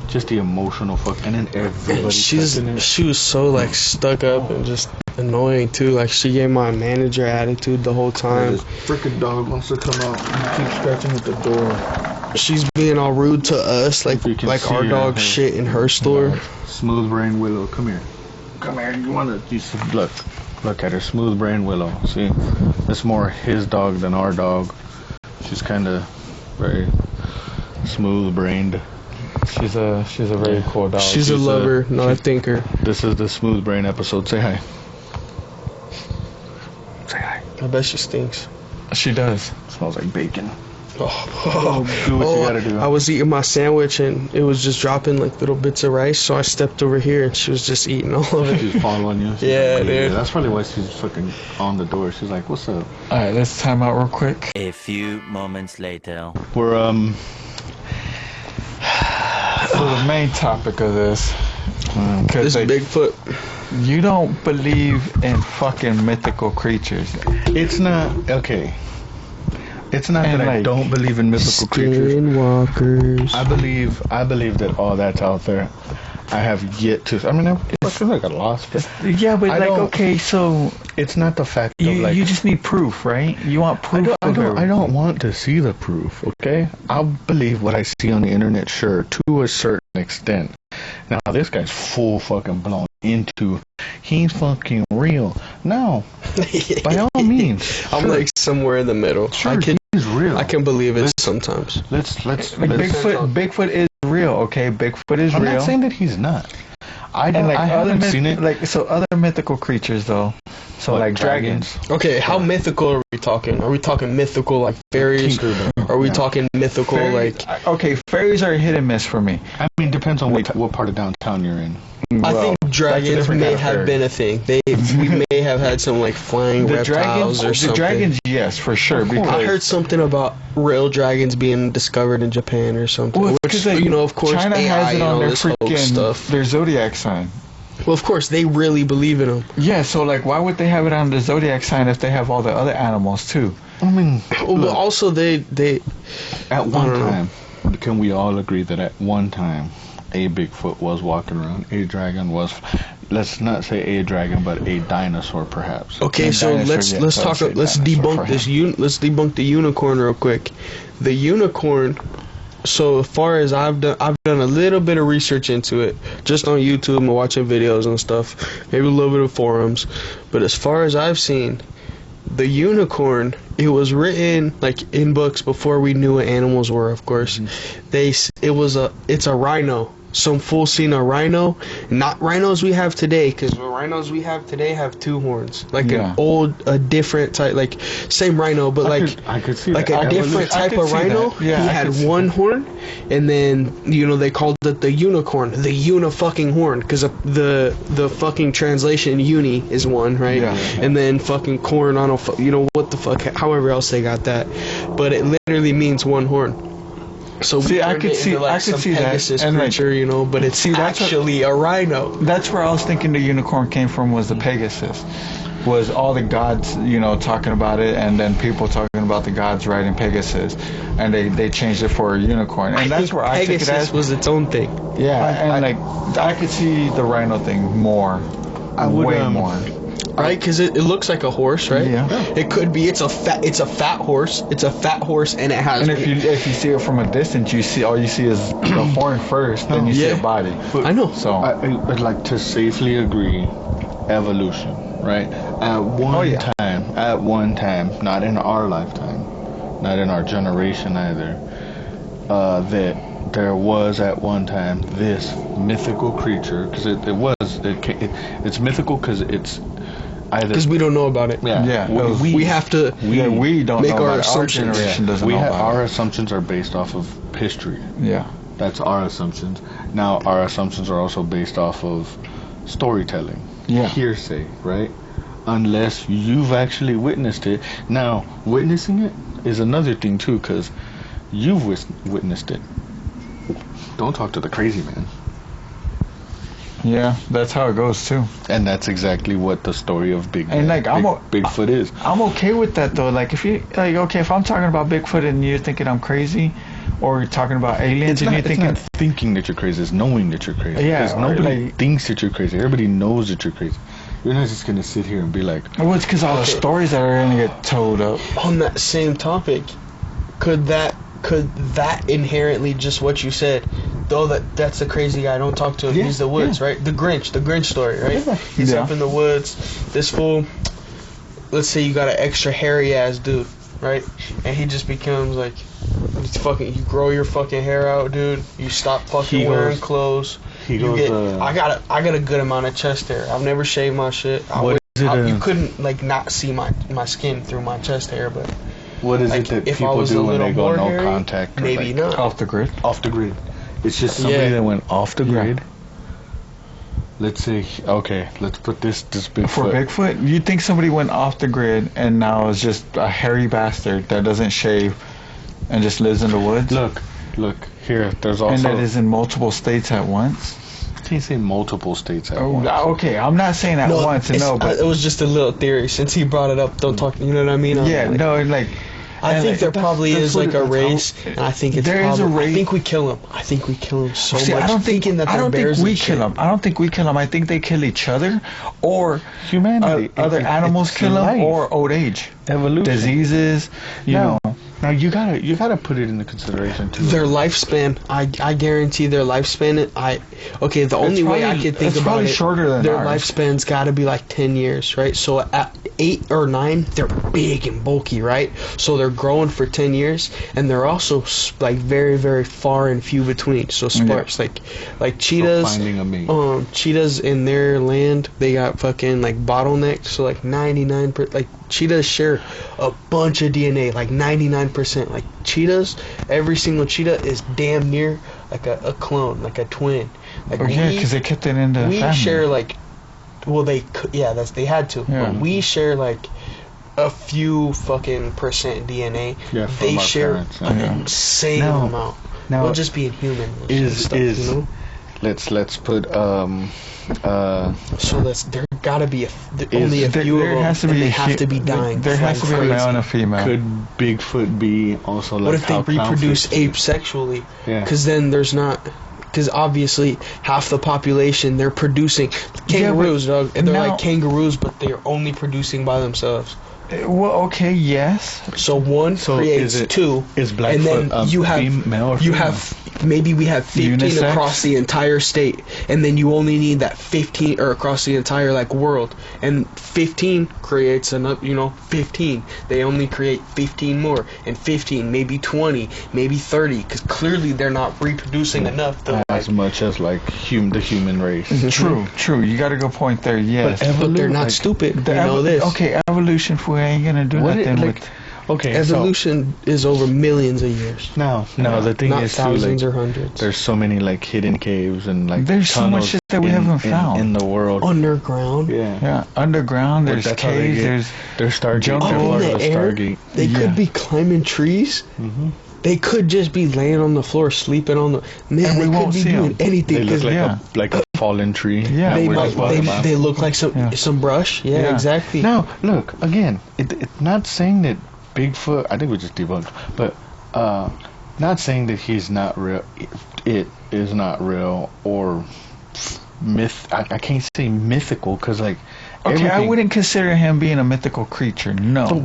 Just the emotional and then everybody. She was so like stuck up and just annoying too. Like she gave my manager attitude the whole time. This freaking dog wants to come out and keep scratching at the door. She's being all rude to us, like You can see our her, dog her- shit in her store. Smooth brain Willow, come here. You wanna look at her, smooth brain Willow. See, it's more his dog than our dog. She's kind of very smooth brained. She's a very cool dog. She's a lover, not a thinker. This is the smooth brain episode. Say hi. Say hi. I bet she stinks. She does. Smells like bacon. Oh, Do what you gotta do. I was eating my sandwich and it was just dropping like little bits of rice, so I stepped over here and she was just eating all of it. She's following you. She's Yeah, like, dude. That's probably why she's fucking on the door. She's like, "What's up?" All right, let's time out real quick. A few moments later. We're So the main topic of this, because This Bigfoot. you don't believe in fucking mythical creatures. It's not okay. It's not And that I like, don't believe in mythical creatures. Skinwalkers. I believe that all that's out there. I have yet to. I mean, I fucking got lost. But Yeah, but I like, don't- okay, so it's not the fact of you like. you just need proof, right? You want I proof. don't, I don't. I don't want to see the proof. Okay, I'll believe what I see on the internet, sure, to a certain extent. Now this guy's full fucking blown into. He's fucking real. No, by all means. I'm sure, like somewhere in the middle. sure, he's real. I can believe it sometimes. Let's. Like, Bigfoot is real, okay? Bigfoot is I'm real. not saying that he's not. I don't. And like I other haven't seen it. like so other mythical creatures though. So What, like dragons. Okay, how mythical are we talking? Are we talking mythical like fairies? Are we Yeah. talking mythical like? Okay, fairies are hit and miss for me. I mean, depends on what part of downtown you're in. I think dragons different may kind of have fairy. been a thing. We may have had some like flying The reptiles dragons, or the something. dragons, yes, for sure. Of course. Because I heard something about real dragons being discovered in Japan or something. well, Which, 'cause, like, you know, of course, China AI has it and on all their this whole freaking stuff. their zodiac sign. Well, of course, they really believe in them. Yeah, so like, why would they have it on the zodiac sign if they have all the other animals too? I mean, Well, but also they at one I don't know. time, can we all agree that at one time, a Bigfoot was walking around, a dragon was, let's not say a dragon, but a dinosaur perhaps. Okay, The so dinosaur, let's yes, let's I would talk. say Let's dinosaur debunk for this. him. Let's debunk the unicorn real quick. The unicorn. So as far as I've done a little bit of research into it, just on YouTube and watching videos and stuff, maybe a little bit of forums. But as far as I've seen, the unicorn, it was written like in books before we knew what animals were. Of course, it's a rhino. some fool seen a rhino, not rhinos we have today, because the rhinos we have today have two horns, like an old, a different type, like same rhino, but I could see like that. a different type of rhino. Yeah, he had one horn, and then they called it the unicorn, the uni-fucking horn, because the fucking translation uni is one, right? Yeah. And then fucking corn, I don't what the fuck, however else they got that, but it literally means one horn. So see, I could see Pegasus that, and creature, but it's actually a rhino. That's where I was thinking the unicorn came from, was the Pegasus. Was all the gods, talking about it, and then people talking about the gods riding Pegasus, and they changed it for a unicorn, and that's where I took it as was its own thing. Yeah, I could see the rhino thing more, way more. Right, because it looks like a horse, right? Yeah. It could be. It's a fat horse. It's a fat horse, and it has. And if you see it from a distance, you see is the horn first, then you see a body. I know. So I'd like to safely agree, evolution, right? At one time, not in our lifetime, not in our generation either, that there was at one time this mythical creature, because it's mythical because it's either because we don't know about it. yeah, we have to. We don't make know our about it. Our assumptions. generation doesn't know about our it. assumptions are based off of history. Yeah. That's our assumptions. Now our assumptions are also based off of storytelling. Yeah. Hearsay, right? Unless you've actually witnessed it. Now, witnessing it is another thing too, because you've witnessed it. Don't talk to the crazy man. Yeah, that's how it goes too. And that's exactly what the story of Bigfoot is. I'm okay with that though. Like if I'm talking about Bigfoot and you're thinking I'm crazy, or you're talking about aliens and you're thinking, it's not thinking that you're crazy, it's knowing that you're crazy. Yeah, because nobody thinks that you're crazy. Everybody knows that you're crazy. You're not just gonna sit here and be like, well, it's because all the stories that are gonna get told up. On that same topic, could that inherently, just what you said, though, that's the crazy guy, don't talk to him, he's the woods, right? The Grinch story, right? He's up in the woods, this fool, let's say you got an extra hairy ass dude, right? And he just becomes like, you grow your fucking hair out, dude, you stop fucking wearing clothes, I got a good amount of chest hair. I've never shaved my shit. You couldn't not see my skin through my chest hair, but what is it that people do when they go no contact? Maybe not. Off the grid. Off the grid. It's just somebody that went off the grid. Let's say, okay, let's put this Bigfoot. For Bigfoot, you think somebody went off the grid and now is just a hairy bastard that doesn't shave and just lives in the woods? Look, here, there's also... And that is in multiple states at once? I can't say multiple states at once. Okay, I'm not saying at once, but... It was just a little theory. Since he brought it up, don't talk, you know what I mean? I think there probably is like a race, and I think it's there is a race. I think we kill him. I think we kill him so much. I don't think we kill him. I don't think we kill him. I think they kill each other, or humanity. Other animals kill them, or old age, evolution, diseases. You know. Now you gotta put it into consideration too. Their lifespan, I guarantee their lifespan. The only way I could think about it, shorter than their ours. lifespan's got to be like 10 years, right? So at 8 or 9, they're big and bulky, right? So they're growing for 10 years, and they're also like very, very far and few between. So sparse, like cheetahs. So finding a mate. Cheetahs in their land, they got fucking like bottlenecks. So like 99%, like cheetahs share a bunch of DNA, like 99%. Like cheetahs, every single cheetah is damn near like a clone, like a twin. Like because they kept it in the family. We share they had to. Yeah. But we share like a few fucking percent DNA. Yeah, they share parents, an insane amount. Now, well, just being human let's put so there gotta be only a few of them, they have to be dying. There has to be a male and a female. Could Bigfoot be also like? What if they reproduce asexually? Yeah. Because then there's not. Because obviously half the population, they're producing kangaroos, dog, and they're like kangaroos, but they're only producing by themselves. Well, okay, yes. So one So creates is it- two, Is Blackfoot and then you have female or you female? have maybe we have 15 Unisex? across the entire state, and then you only need that 15 or across the entire like world, and 15 creates another 15. They only create 15 more, and 15 maybe 20 maybe 30, because clearly they're not reproducing enough to as much as like the human race. True. You got a good point there. Yes, but they're not like, stupid. They know this. Okay, evolution fool ain't gonna do What nothing like, with. okay, Evolution is over millions of years, so now the thing not is too, thousands like, or hundreds. there's so many like hidden caves and like There's so much tunnels shit that we haven't found. in the world. Underground. Yeah. Yeah, underground. But There's that's how they caves. get- There's There's Stargate. jungle. They're Up in part the of the air, Stargate. they Yeah. could be climbing trees. Mm-hmm. They could just be laying on the floor, sleeping on the. Man, And we they could won't be see doing 'em. anything. They look 'Cause like yeah. like a fallen tree. Yeah. that they we're might. just walking by. They look like Yeah. some brush. Yeah, Yeah. exactly. Now, look again. It's not saying that Bigfoot. I think we just debunked, but not saying that he's not real. It is not real or myth. I can't say mythical because like. okay. I everything- wouldn't consider him being a mythical creature. No.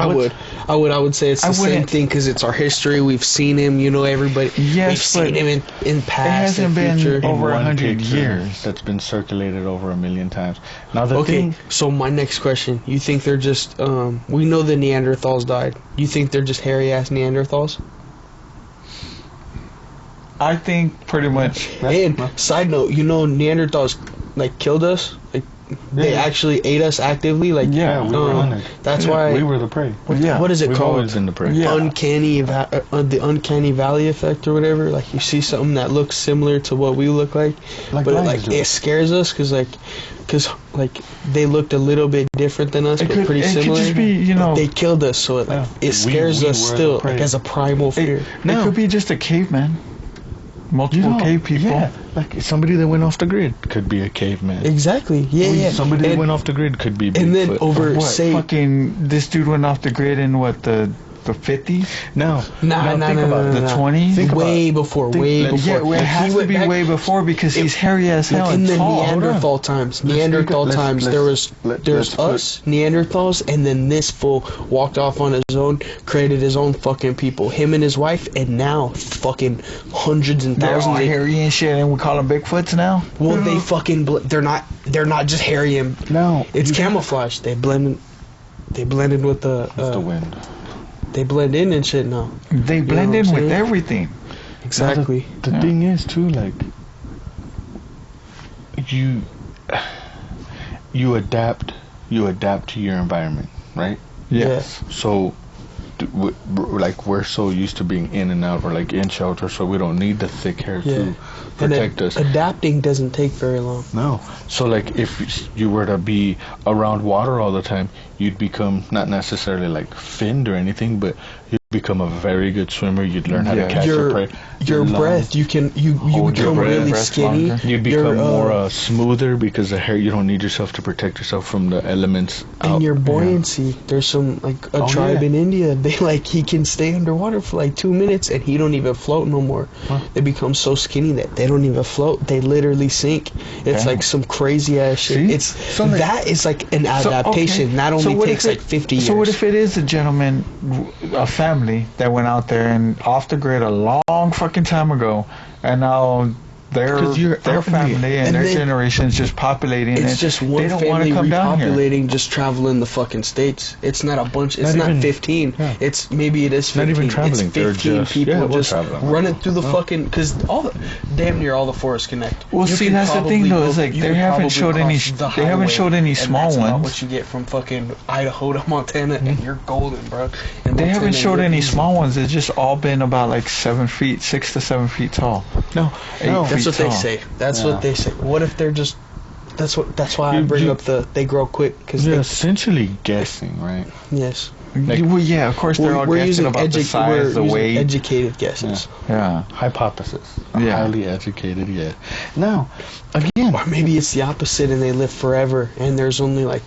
I would say it's I the same wouldn't- thing because it's our history. We've seen him. Everybody. Yes, we've seen but him in It past hasn't and been future. over one 100 picture years. that's been circulated over 1,000,000 times. Now the Okay, thing, so my next question: you think they're just? We know the Neanderthals died. You think they're just hairy ass Neanderthals? I think pretty much. And side note, Neanderthals like killed us. Like they Yeah. actually ate us actively. Like Yeah, we were on it. that's Yeah, why. we were the prey. Yeah. What is it We've called? always been the prey. Yeah. The uncanny valley effect or whatever. Like you see something that looks similar to what we look like, Like but lions do. it scares us because they looked a little bit different than us, It but could, pretty it could similar. just be, But they killed us, so Yeah. it scares We us were the still, prey. like as a primal fear. it could be just a caveman. Multiple cave people. Yeah, like somebody that went off the grid could be a caveman. Exactly. Yeah. Somebody that And- went off the grid could be Bigfoot. and then over What? say Fucking this dude went off the grid in what the 50s, No, Nah, no, think nah, about nah, it. the nah. 20s. Think about way it. before, Think- way like, before. Yeah, well, it Like, has he to went be back- way before because he's hairy as hell Like in and the tall. Neanderthal times, Neanderthal let's- times, let's- there was let's there's put- us Neanderthals, and then this fool walked off on his own, created his own fucking people, him and his wife, and now fucking hundreds and They're all thousands. hairy and shit, and we call them Bigfoots now. Well, they fucking they're not just hairy and No, it's camouflage. They blended with the it's the wind. they blend in and shit now. They blend what in I'm with saying? everything. Exactly. The Yeah. thing is too, like you adapt to your environment, right? Yes. So like we're so used to being in and out or like in shelter, so we don't need the thick hair Yeah. to protect us. Adapting doesn't take very long. No. So like if you were to be around water all the time, you'd become not necessarily like finned or anything, but you'd become a very good swimmer. You'd learn how to Yeah. catch your prey. Your lungs- breath, you Hold your become breath, really rest skinny. longer. You'd Your, become more smoother because the hair, you don't need yourself to protect yourself from the elements. and out. your buoyancy. There's some like a Oh, tribe yeah. in India. They like he can stay underwater for like 2 minutes and he don't even float no more. Huh. They become so skinny that they don't even float. They literally sink. It's Damn. like some crazy ass shit. See? It's So, like- that is like an So, adaptation. okay. That So only what takes if like 50 years. So what if it is a gentleman, a family that went out there and off the grid a long fucking time ago, and now their 'Cause you're their out in the- family and and their then- generation's just populating It's it. just one they don't want family to come down here. repopulating, just traveling the fucking states. It's not a bunch. It's Not not even- 15. yeah. It's maybe it is 15. Not even traveling, It's they're 15 just- people yeah, we're just traveling. running through the fucking because damn near all the forests connect. Well, You see, can that's the thing, probably though, go- is, like, you they can haven't probably showed any- cross the they haven't highway, showed any and small that's about ones. what you get from fucking Idaho to Montana, and you're golden, bro. And They haven't Montana, showed you're any easy. small ones. It's just all been about like 6 to 7 feet tall. No, 8 no. feet That's what they tall. say. That's Yeah. what they say. What if they're just? That's why I You- bring you- up they grow quick because You're essentially guessing, right? yes. Like- Well, yeah, of course they're all guessing about the size, the weight. educated guesses. Yeah. Hypothesis. Yeah. Highly educated, yeah. Now, again, Or maybe it's the opposite and they live forever and there's only like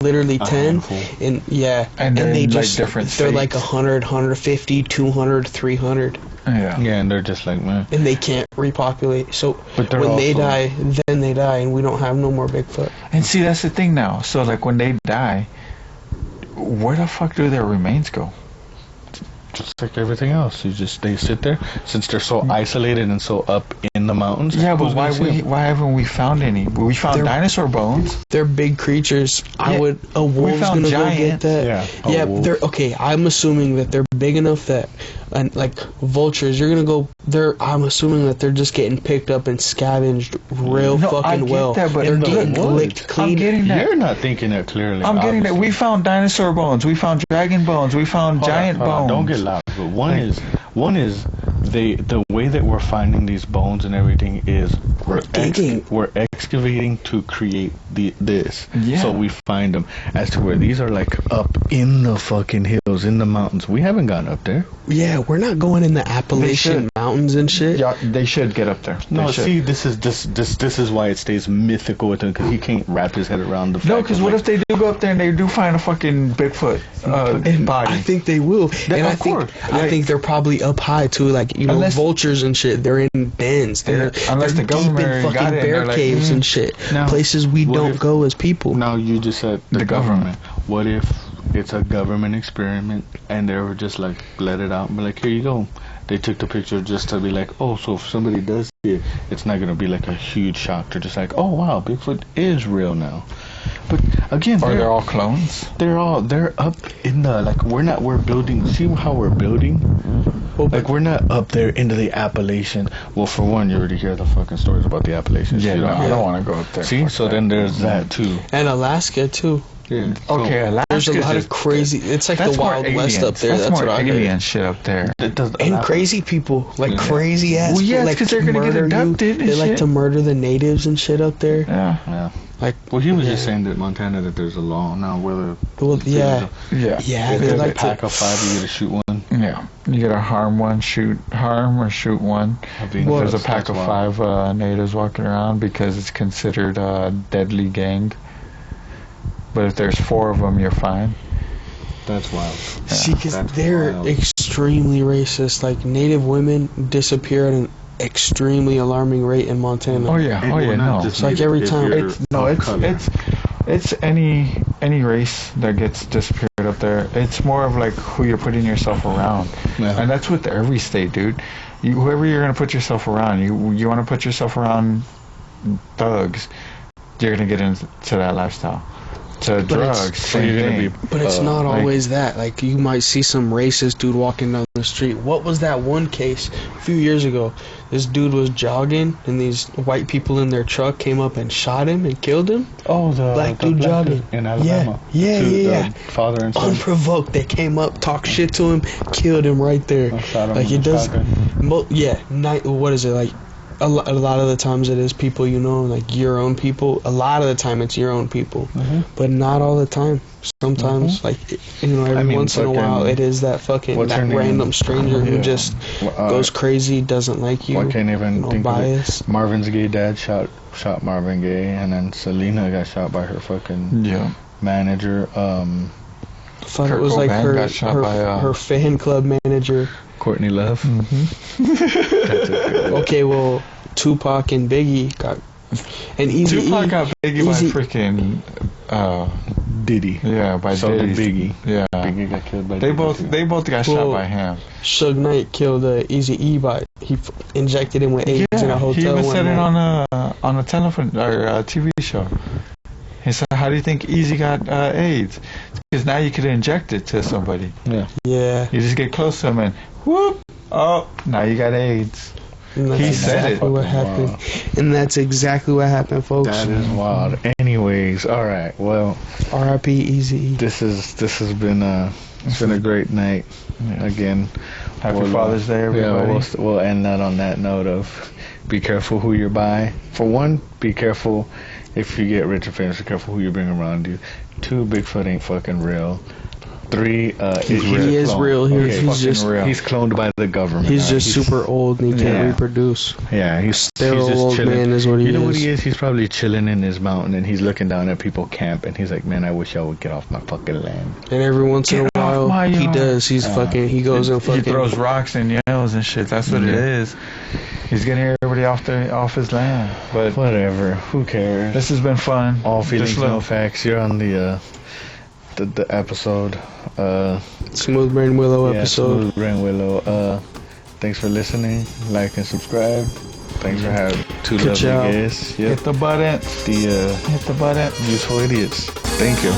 literally A 10 handful. and yeah And they're they in, like, just different they're like states. 100, 150, 200, 300 Yeah. yeah, and they're just like, man. and they can't repopulate. So But they're when they also- die, then they die and we don't have no more Bigfoot. And see, that's the thing now. So, like, when they die, where the fuck do their remains go? Just like everything else, they sit there since they're so isolated and so up in the mountains. Yeah, but who's gonna see 'em? why haven't we found any? We found dinosaur bones. They're big creatures. Yeah, A wolf's found gonna go get giants. that. Yeah, a Yeah, wolf. they're okay. I'm assuming that they're big enough that, and like vultures, you're gonna go. I'm assuming that they're just getting picked up and scavenged real No, I fucking get well. that, but and look, getting what? licked clean. I'm getting that. You're not thinking it clearly. I'm getting that. We found dinosaur bones. We found dragon bones. We found giant bones. Don't get loud. But one is the way that we're finding these bones and everything is Digging. we're excavating to create this. Yeah. So we find them. As to where these are like up in the fucking hills, in the mountains. We haven't gone up there. Yeah, we're not going in the Appalachian should. Mountains and shit. Yeah, they should get up there. No, They should. see, this is why it stays mythical with him, because he can't wrap his head around the fact. No, because of, what like, if they do go up there and they do find a fucking Bigfoot body? I think they will, and of course. I think they're probably up high too, like Unless- vultures and shit. They're in dens. They're Unless they're the government deep in got fucking it and bear they're like, caves and shit. Now, Places we what don't if- go as people. Now you just said the The government. government. What if it's a government experiment and they were just like let it out and be like, here you go. They took the picture just to be like, oh, so if somebody does see it, it's not gonna be like a huge shock. They're just like, oh wow, Bigfoot is real now. But again, Or they're all clones. they're up in the like we're building. See how we're building? Like we're not up there into the Appalachian. Well, for one, you already hear the fucking stories about the Appalachians. Yeah, You no, know? I don't want to go up there. See, Fuck so that. then there's that too. And Alaska too. Yeah. Okay, Alaska. There's a lot of crazy. It's like That's the Wild more West aliens. up there. That's That's more what I alien heard. shit up there. And crazy people, like Yeah. crazy ass. Well, yeah, people, it's like 'cause they're gonna get murder you. abducted and They like shit. to murder the natives and shit up there. Yeah, Yeah. Like, Well, he was yeah. just saying that Montana that there's a law now whether Well, yeah, yeah, yeah. if They there's a like pack to. of 5, you get to shoot one. yeah. You gotta harm or shoot one. I think If there's a that's- pack that's of wild. 5 natives walking around because it's considered a deadly gang. But if there's 4 of them, you're fine. That's wild. See, because That's they're wild. extremely racist. Like, native women disappear at an extremely alarming rate in Montana. Oh yeah, And oh yeah, we're not no. just It's like native, every if time- you're of color. It's any race that gets disappeared up there. It's more of like who you're putting yourself around, Yeah. and that's with every state, dude. Whoever you're gonna put yourself around, you want to put yourself around thugs, you're gonna get into that lifestyle. To drugs, So same you're gonna thing. be. But it's not like- always that. Like, you might see some racist dude walking down the street. What was that one case a few years ago? This dude was jogging, and these white people in their truck came up and shot him and killed him. Oh, the Black the dude black jogging. in Alabama. Yeah, Two- yeah. the Father and son. Unprovoked. They came up, talked shit to him, killed him right there. Shot him Like, with it a does. shotgun. Yeah, what is it like? A lot of the times it is people, you know, like your own people. A lot of the time it's your own people, but not all the time. Sometimes, like, you know, every I mean, once in a fucking- while, it is that fucking what's her that name? random stranger who Yeah. just Well, goes crazy, doesn't like you. I can't even you know, think bias. of it. Marvin's gay dad shot Marvin Gaye, and then Selena got shot by her fucking Yeah. manager. I thought Kurt it was like Cobain got shot by, her fan club manager. Courtney Love. That's it. Okay, well, Tupac and Biggie got, and Easy Tupac got Biggie by Easy- freaking Diddy. yeah, by So did Diddy's- Biggie. Yeah. Biggie got killed by They Diddy, both too. they both got shot Well, by him. Suge Knight killed Easy E by injected him with AIDS in a hotel. he even one said it night. on a telephone or a TV show. He said, "How do you think Easy got AIDS? Because now you could inject it to somebody. Yeah. Yeah, You just get close to him and whoop, oh, now you got AIDS." and that's He said it. exactly what happened. Wow. And that's exactly what happened, folks. That is wild. Anyways, all right. Well, R.I.P. Easy E. this has been a great night again. Happy We'll, Father's Day, everybody. Yeah, we'll end that on that note of be careful who you're by. For one, be careful if you get rich and famous. Be careful who you bring around you. 2, Bigfoot ain't fucking real. 3, He is real. He's just real. He's cloned by the government. he's just super old and he can't Yeah. reproduce. Yeah, he's Sterile just old chilling. man is what he You know is. what he is? He's probably chilling in his mountain and he's looking down at people camp and he's like, man, I wish I would get off my fucking land. And every once in a Get off while, my he yard. does. He's fucking. He goes and He fucking. throws rocks and yells and shit. That's what it Yeah. is. He's getting everybody off his land. But Whatever. Who cares? this has been fun. All feelings, Just no look- facts. You're on the the episode. Smooth Brain Willow Yeah, episode. Smooth Brain Willow. Thanks for listening. Like and subscribe. Thanks for having two Good lovely job. guests. Hit Yep. the button. Hit the button. Useful idiots. Thank you.